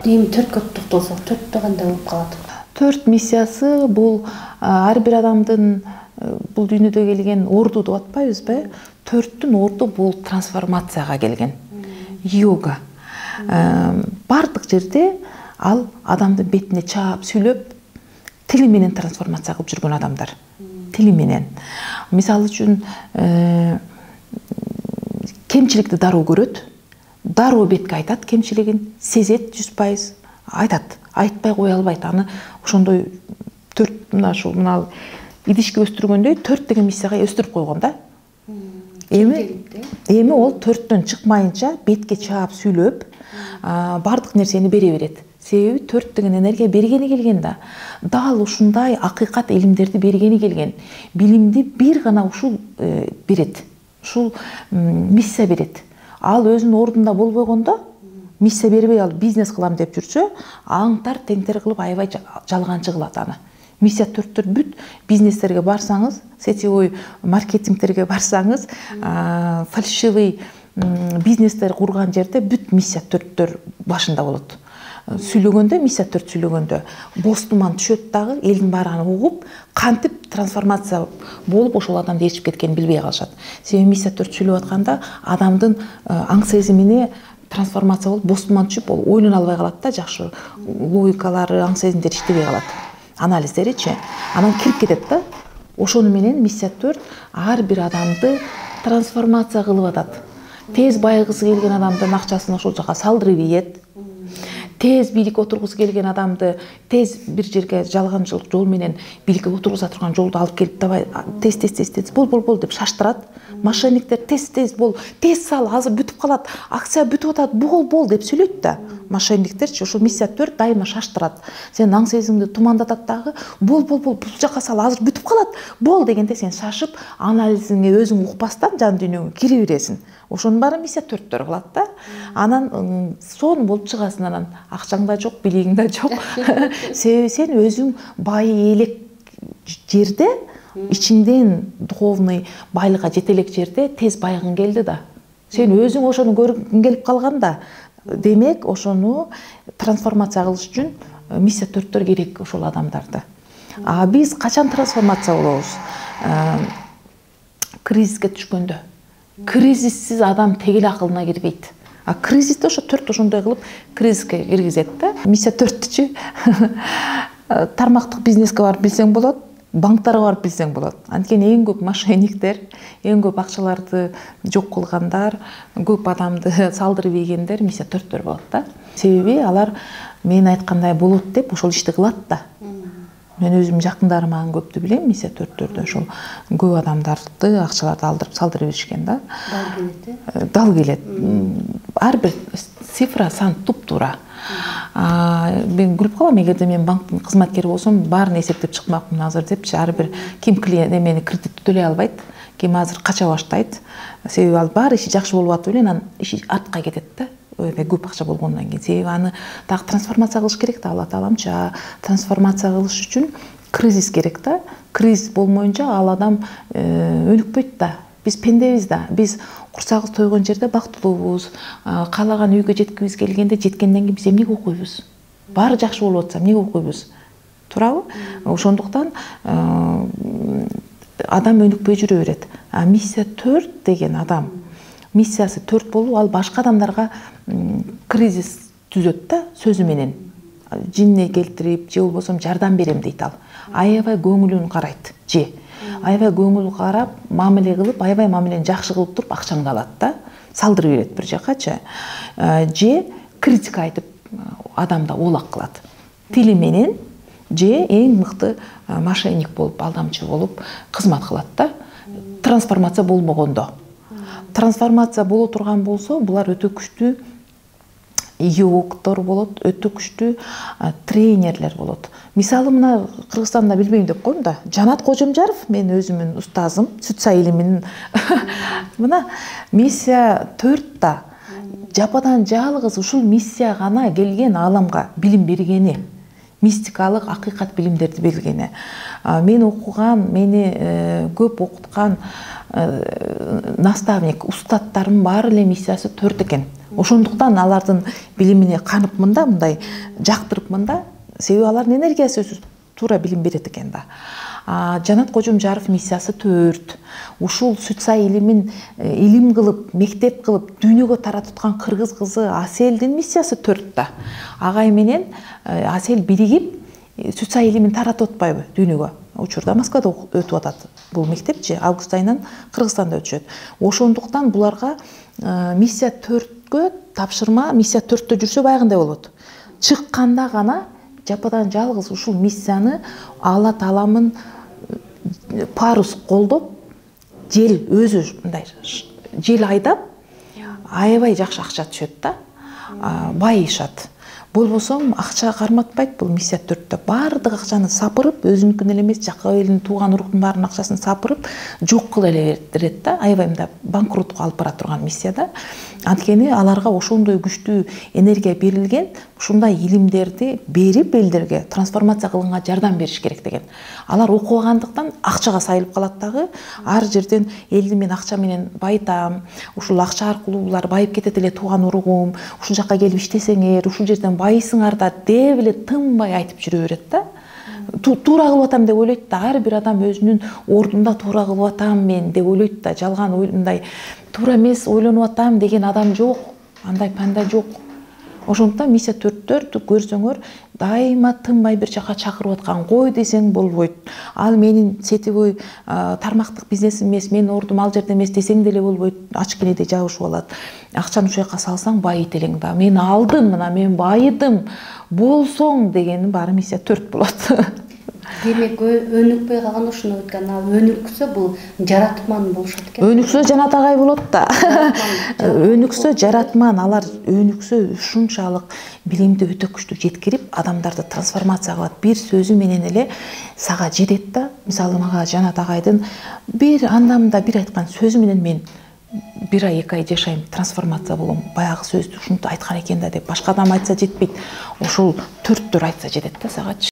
эми 4-кө токтолсок, 4-тө кандай болуп калат? 4 миссиясы бул ар бир адамдын бул дүйнөдө келген орду деп атпайбызбы? 4-түн орду бул трансформацияга келген. Йога. Бардык жерде ал адамдын бетине чаап сүйлөп, тили менен трансформация кылып жүргөн адамдар. Тили менен. Мисалы үчүн кемчиликти дароо көрөт. Дароо бетке айтат кемчилигин, сезет 100%, айтат. Айтпай кое албайт. Аны ошондой 4 мына идишке өстүргөндөй 4 деген миссияга өстүрүп койгон да. Эми ол 4төн чыкмайынча бетке чаап сүйлөп, бардык нерсени бере берет. Себеби 4 деген энергия бергени келген да. Дал ушундай акыйкат илимдерди бергени келген. Билимди бир гана ушул берет. Ушул миссия берет. Ал өзүнүн ордунда болбой койгондо, миссия бербей ал бизнес кылам деп жүрсө, аңтар теңтер кылып аябай жалганчы кылат аны. Миссия 4 бүт бизнестерге барсаңыз, сетевой маркетингтерге барсаңыз, фальшивый бизнестер курган жерде бүт миссия 4 башында болот. Сүйлөгөндө, миссия 4 сүйлөгөндө боз туман түшөт дагы, элдин баары аны угуп, кантип трансформация болуп ошол адамды ээрчип кеткенин билбей калышат. Себеби миссия 4 сүйлөп атканда адамдын аң сезимине трансформация болуп, боз туман түшүп, ол ойлоно албай калат да, жакшы логикалары, аң сезимдери иштебей калат. Анализдеричи, анан кирип кетет да. Ошону менен миссия 4 ар бир адамды трансформация кылып атат. Тез байыгысы келген адамдын акчасын ошол жака салдырып ийет. Тез бийликке отургусу келген адамды тез бир жерге жалганчылык жол менен бийликке отургуза турган жолду алып келип давай тез бол деп шаштырат. Мошенниктер тез бол, тез сал, азыр бүтүп калат, акция бүтүп атат, бол деп сүйлөйт да. Мошенниктерчи ошол миссия 4 дайыма шаштырат. Сен аң сезимиңди тумандатат дагы, бол, бул жака сал, азыр бүтүп калат, бол дегенде сен шашып, анализиңе өзүң укпастан жан дүйнөңө кире бересиң. Ошонун баары миссия 4 кылат да. Анан сон болуп чыгасың, анан акчаң да жок, билигиң да жок. Себеби сен өзүң бай элек жерде, ичиңден духовный байлыкка жетелек жерде тез байыгың келди да. Сен өзүң ошону көргүң келип калган да. Демек, ошону трансформация кылыш үчүн миссия 4 керек ошол адамдарды. Биз качан трансформация болобуз? Кризиске түшкөндө. Кризиссиз адам тегил акылына кирбейт. Кризисте ошо 4 ошондой кылып кризиске киргизет да. Миссия 4-чү тармактык бизнеске барып билсең болот, банктарга барып билсең болот. Анткени эң көп мошенниктер, эң көп акчаларды жок кылгандар, көп адамды салдырып ийгендер миссия 4 болот да. Себеби алар мен айткандай болот деп ошол ишти кылат да. Мен өзүм жакындарым аны көптү билем, миссия 4 ошол көп адамдарды акчаларды алдырып салдырып беришкен да. Дал келет. Ар бир цифра, сан туп-туура. Мен күлүп калам, эгерде мен банктын кызматкери болсом, баарын эсептеп чыкмакмын азыр депчи. Ар бир ким клиент эмени кредитти төлөй албайт, ким азыр кача баштайт. Себеби ал баары иши жакшы болуп атып эле, анан иши артка кетет да. Көп акча болгондон кийин. Себеби аны дагы трансформация кылыш керек да, Алла Тааламчы. Трансформация кылыш үчүн кризис керек да. Кризис болмоюнча ал адам өнүкпөйт да. Биз пендебиз да. Биз курсагыбыз тойгон жерде бактылуубуз. Каалаган үйгө жеткибиз келгенде жеткенден кийин биз эмне окуйбуз? Баары жакшы болуп атса эмне окуйбуз? Туурабы? Ошондуктан адам өнүкпөй жүрө берет. Миссия 4 деген адам, миссиясы 4 болуп, ал башка адамдарга кризис түзөт да сөзү менен. Жинне келтирип, же болбосо жардам берем дейт ал. Аябай көңүлүн карайт, же. Аябай көңүл карап, мамиле кылып, аябай мамилени жакшы кылып туруп акчаңды алат да. Салдырып берет бир жакачы. Же критика айтып адамда оолак кылат. Тили менен же эң мыкты мошенник болуп, алдамчы болуп кызмат кылат да. Трансформация болбогондо. Трансформация боло турган болсо, булар өтө күчтүү йогтор болот, өтө күчтүү тренерлер болот. Мисалы мына Кыргызстанда билбейм деп коем да. Жанат Кожомжаров мен өзүмүн устазым, сүт сай илимин. Мына миссия 4-та жападан жалгыз ушул миссия гана келген аламга билим бергени. Мистикалык акыйкат билимдерди бергени. Мен окуган, мени көп окуткан наставник, устаттарым баары эле миссиясы 4 экен. Ошондуктан алардын билимине каныпмын да, мындай жактырыпмын да, себеби алардын энергиясы туура билим берет экен да. Жанат Кожомжаров миссиясы 4. Ушул сүт сай илимин илим кылып, мектеп кылып дүйнөгө таратыткан кыргыз кызы Аселдин миссиясы 4 да. Агай менен Асел биригип сүт сай илимин таратып атпайбы дүйнөгө? Учурда Москвада өтүп атат бул мектепчи, август айынан Кыргызстанда өтүшөт. Ошондуктан буларга миссия 4кө тапшырма, миссия 4тө жүрсө байгындай болот. Чыкканда гана жападан жалгыз ушул миссияны Алла Тааламын парус колдоп, жел өзү мындай жел айдап, аябай жакшы акча түшөт да, байышат. Болбосо акча карматпайт бул миссия 4тө. Бардык акчаны сапырып, өзүнүкүн эле эмес, жакка элдин тууган уруктун баарынын акчасын сапырып, жок кыла эле берет да, аябай мындай банкроттукка алып бара турган миссияда. Анткени аларга ошондой күчтүү энергия берилген, ушундай илимдерди берип элдерге трансформация кылганга жардам бериш керек деген. Алар окубагандыктан акчага сайылып калат дагы, ар жерден элди мен акча менен байытам, ушул акча аркылуу булар байып кетет эле тууган уругум, ушул жакка келип иштесеңер, ушул жерден байысыңар да деп эле тынбай айтып жүрө берет да. Туура кылып атам деп ойлойт да, ар бир адам өзүнүн ордунда туура кылып атам мен деп ойлойт да, жалган мындай туура эмес ойлонуп атам деген адам жок, андай панда жок. Ошондуктан миссия 4төрдү көрсөңөр дайыма тынбай бир жака чакырып аткан, кой десең болбойт. Ал менин сетевой тармактык бизнесим эмес, менин ордум ал жерде эмес десең деле болбойт. Ачык энеде жабышып алат. Акчаны ушул жака салсаң байыйт элең да. Мен алдым, мына мен байыдым. Болсоң дегенин баары миссия 4 болот. Демек өнүкпөй калган ушуну өткөн, ал өнүксө бул жаратман болушат экен. Өнүксө Жанат агай болот да. Өнүксө жаратман, алар өнүксө ушунчалык билимди өтө күчтүү жеткирип, адамдарды трансформация кылат. Бир сөзү менен эле сага жетет да. Мисалы мага Жанат агайдын бир анда бир айткан сөзү менен мен 1 ай 2 ай жашайм, трансформация болом. Баягы сөздү ушунтип айткан экен да деп башка адам айтса жетпейт. Ошол 4 айтса жетет да сагачы.